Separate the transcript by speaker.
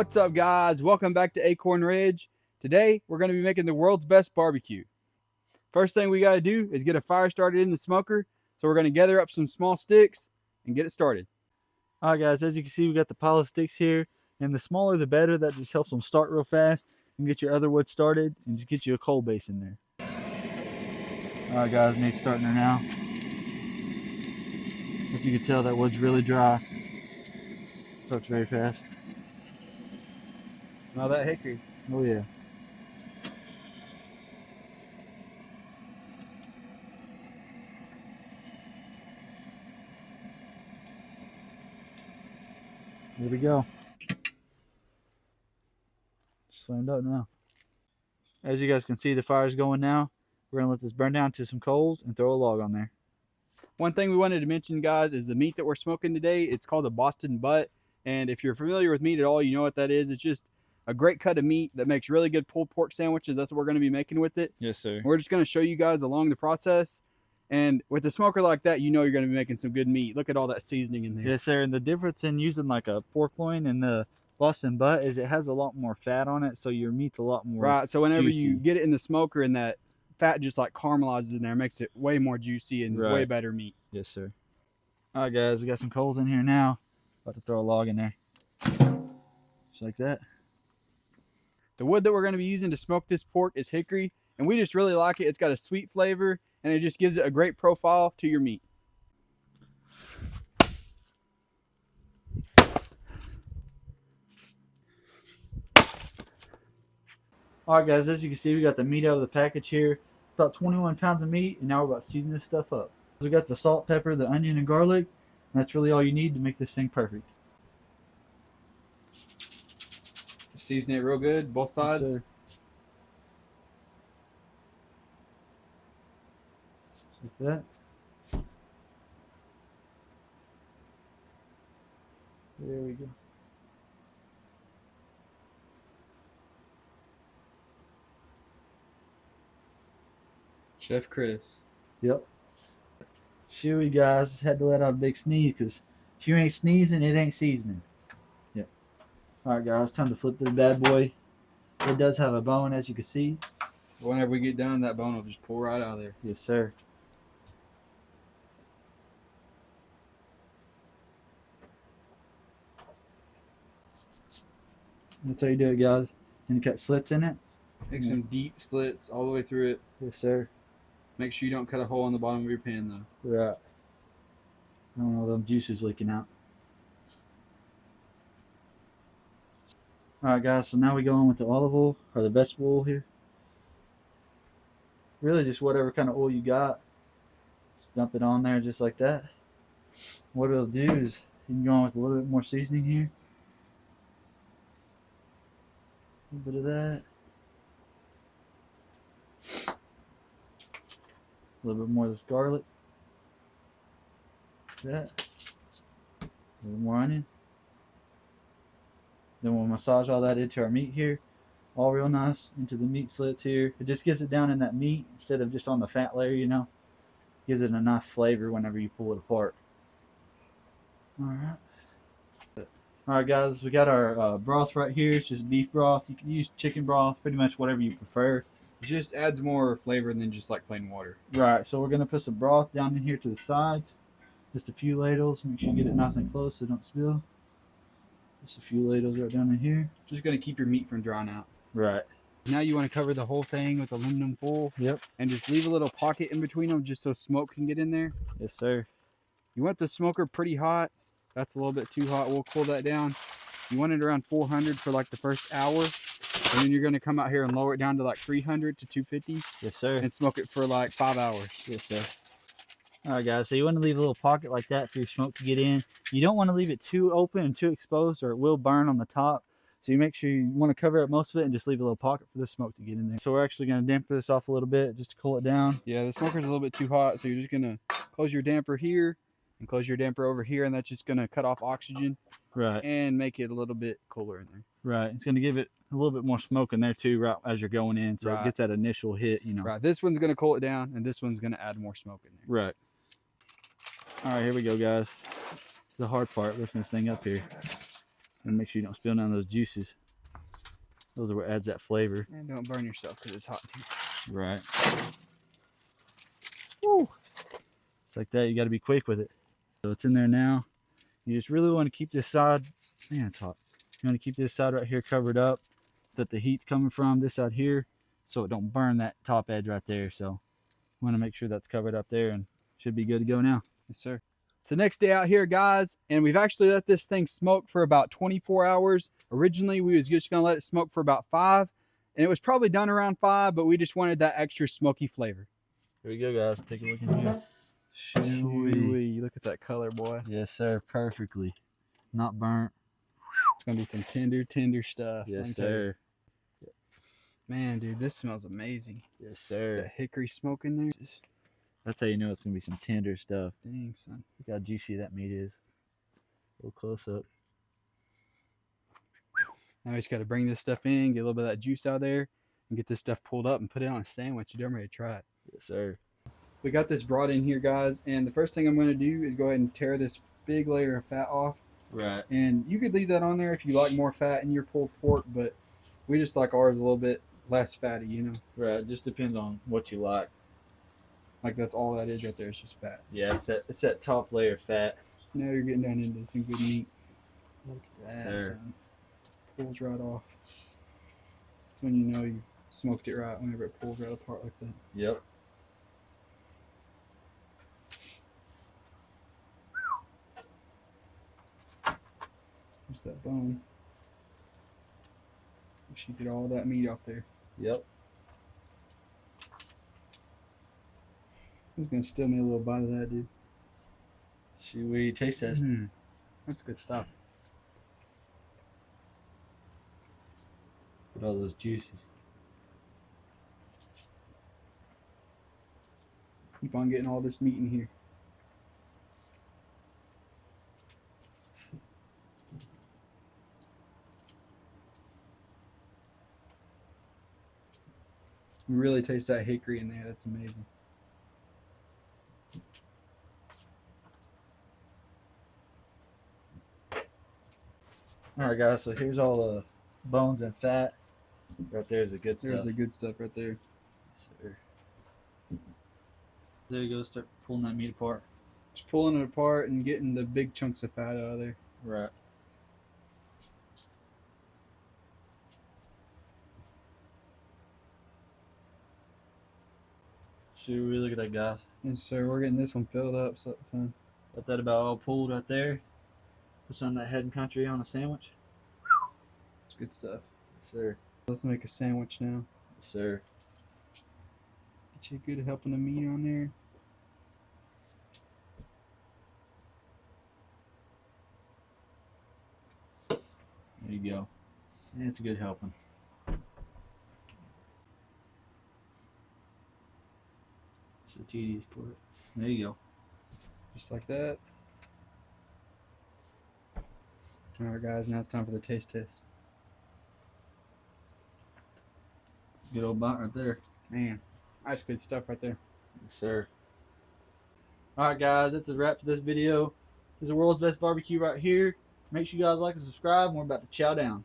Speaker 1: What's up, guys? Welcome back to Acorn Ridge. Today we're going to be making the world's best barbecue. First thing we got to do is get a fire started in the smoker. So we're going to gather up some small sticks and get it started.
Speaker 2: All right, guys, as you can see, we got the pile of sticks here, and the smaller the better. That just helps them start real fast and get your other wood started and just get you a coal base in there. All right, guys, Nate's starting her now. As you can tell, that wood's really dry. Starts very fast.
Speaker 1: Smell that hickory.
Speaker 2: Oh yeah. There we go. Just flamed up now. As you guys can see, the fire's going now. We're gonna let this burn down to some coals and throw a log on there.
Speaker 1: One thing we wanted to mention, guys, is the meat that we're smoking today. It's called a Boston butt. And if you're familiar with meat at all, you know what that is. It's just a great cut of meat that makes really good pulled pork sandwiches. That's what we're going to be making with it.
Speaker 2: Yes, sir.
Speaker 1: We're just going to show you guys along the process. And with a smoker like that, you know you're going to be making some good meat. Look at all that seasoning in there.
Speaker 2: Yes, sir. And the difference in using like a pork loin and the Boston butt is it has a lot more fat on it, so your meat's a lot more
Speaker 1: right. So whenever
Speaker 2: juicy.
Speaker 1: you get it in the smoker and that fat just like caramelizes in there, makes it way more juicy and way better meat.
Speaker 2: Yes, sir. All right, guys, we got some coals in here now. About to throw a log in there. Just like that.
Speaker 1: The wood that we're going to be using to smoke this pork is hickory, and we just really like it. It's got a sweet flavor, and it just gives it a great profile to your meat.
Speaker 2: All right, guys, as you can see, we got the meat out of the package here. It's about 21 pounds of meat, and now we're about to season this stuff up. We got the salt, pepper, the onion, and garlic, and that's really all you need to make this thing perfect.
Speaker 1: Season it real good, both sides.
Speaker 2: Yes, sir. Like that. There we go.
Speaker 1: Chef Chris.
Speaker 2: Yep. Chewy, guys, had to let out a big sneeze because if you ain't sneezing, it ain't seasoning. Yep. All right, guys, time to flip this bad boy. It does have a bone, as you can see.
Speaker 1: Whenever we get done, that bone will just pull right out of there.
Speaker 2: Yes, sir. That's how you do it, guys. And you cut slits in it.
Speaker 1: Make some deep slits all the way through it.
Speaker 2: Yes, sir.
Speaker 1: Make sure you don't cut a hole in the bottom of your pan, though.
Speaker 2: Right. I don't know, them juices leaking out. Alright, guys, so now we go on with the olive oil, or the vegetable oil here. Really just whatever kind of oil you got. Just dump it on there just like that. What it'll do is you can go on with a little bit more seasoning here. A little bit of that. A little bit more of this garlic. That. A little more onion. Then we'll massage all that into our meat here. All real nice into the meat slits here. It just gets it down in that meat instead of just on the fat layer, you know. Gives it a nice flavor whenever you pull it apart. Alright. Alright, guys, we got our broth right here. It's just beef broth. You can use chicken broth, pretty much whatever you prefer.
Speaker 1: It just adds more flavor than just like plain water.
Speaker 2: Right, so we're going to put some broth down in here to the sides. Just a few ladles. Make sure you get it nice and close so it don't spill. Just a few ladles right down in here.
Speaker 1: Just going to keep your meat from drying out.
Speaker 2: Right.
Speaker 1: Now you want to cover the whole thing with aluminum foil.
Speaker 2: Yep.
Speaker 1: And just leave a little pocket in between them just so smoke can get in there.
Speaker 2: Yes, sir.
Speaker 1: You want the smoker pretty hot. That's a little bit too hot. We'll cool that down. You want it around 400 for like the first hour. And then you're going to come out here and lower it down to like 300 to 250.
Speaker 2: Yes, sir.
Speaker 1: And smoke it for like 5 hours.
Speaker 2: Yes, sir. All right, guys, so you want to leave a little pocket like that for your smoke to get in. You don't want to leave it too open and too exposed or it will burn on the top. So you make sure you want to cover up most of it and just leave a little pocket for the smoke to get in there. So we're actually going to damper this off a little bit just to cool it down.
Speaker 1: Yeah, the smoker's a little bit too hot, so you're just going to close your damper here and close your damper over here, and that's just going to cut off oxygen.
Speaker 2: Right.
Speaker 1: And make it a little bit cooler in there.
Speaker 2: Right. It's going to give it a little bit more smoke in there too right as you're going in, so it gets that initial hit, you know.
Speaker 1: Right. This one's going to cool it down, and this one's going to add more smoke in there.
Speaker 2: Right. All right, here we go, guys. It's the hard part, lifting this thing up here. And make sure you don't spill down those juices. Those are what adds that flavor.
Speaker 1: And don't burn yourself because it's hot in here.
Speaker 2: Right. Woo. It's like that. You got to be quick with it. So it's in there now. You just really want to keep this side. Man, it's hot. You want to keep this side right here covered up, that the heat's coming from this side here, so it don't burn that top edge right there. So you want to make sure that's covered up there, and should be good to go now.
Speaker 1: Yes, sir. It's the next day out here, guys, and we've actually let this thing smoke for about 24 hours. Originally, we was just gonna let it smoke for about 5, and it was probably done around 5, but we just wanted that extra smoky flavor.
Speaker 2: Here we go, guys. Take a look in here.
Speaker 1: Chewy. Look at that color, boy.
Speaker 2: Yes, sir. Perfectly. Not burnt.
Speaker 1: It's gonna be some tender stuff.
Speaker 2: Yes, sir.
Speaker 1: Man, dude, this smells amazing.
Speaker 2: Yes, sir.
Speaker 1: That hickory smoke in there. Just,
Speaker 2: That's how you know it's gonna be some tender stuff.
Speaker 1: dang, son.
Speaker 2: Look how juicy that meat is. A little close up.
Speaker 1: Now we just gotta bring this stuff in, get a little bit of that juice out of there, and get this stuff pulled up and put it on a sandwich. Dude, I'm ready to try it.
Speaker 2: Yes, sir.
Speaker 1: We got this brought in here, guys, and the first thing I'm gonna do is go ahead and tear this big layer of fat off.
Speaker 2: Right.
Speaker 1: And you could leave that on there if you like more fat in your pulled pork, but we just like ours a little bit less fatty, you know?
Speaker 2: Right. Just depends on what you like.
Speaker 1: Like that's all that is right there, it's just fat.
Speaker 2: Yeah, it's that top layer of fat.
Speaker 1: Now you're getting down into some good meat. Look at that,
Speaker 2: Sir.
Speaker 1: son. Pulls right off. That's when you know you smoked it right, whenever it pulls right apart like that.
Speaker 2: Yep.
Speaker 1: There's that bone. Make sure you get all that meat off there.
Speaker 2: Yep.
Speaker 1: It's gonna steal me a little bite of that, dude.
Speaker 2: Should we taste test?
Speaker 1: That's good stuff.
Speaker 2: Put all those juices.
Speaker 1: Keep on getting all this meat in here. You really taste that hickory in there. That's amazing.
Speaker 2: Alright, guys, so here's all the bones and fat. Right there's the good stuff.
Speaker 1: There's the good stuff right there.
Speaker 2: Yes, sir. There you go, start pulling that meat apart.
Speaker 1: Just pulling it apart and getting the big chunks of fat out of there.
Speaker 2: Right. Should we look at that, guys?
Speaker 1: Yes, sir. We're getting this one filled up, son.
Speaker 2: Got that about all pulled right there. Put some of that head and country on a sandwich.
Speaker 1: It's good stuff.
Speaker 2: Yes, sir.
Speaker 1: Let's make a sandwich now.
Speaker 2: Yes, sir.
Speaker 1: Get you a good helping of meat on there.
Speaker 2: There you go. And it's a good helping. It's the tedious part. There you go.
Speaker 1: Just like that. Alright, guys, now it's time for the taste test.
Speaker 2: Good old bite right there.
Speaker 1: Man, that's good stuff right there.
Speaker 2: Yes, sir. Alright, guys, that's a wrap for this video. This is the world's best barbecue right here. Make sure you guys like and subscribe, and we're about to chow down.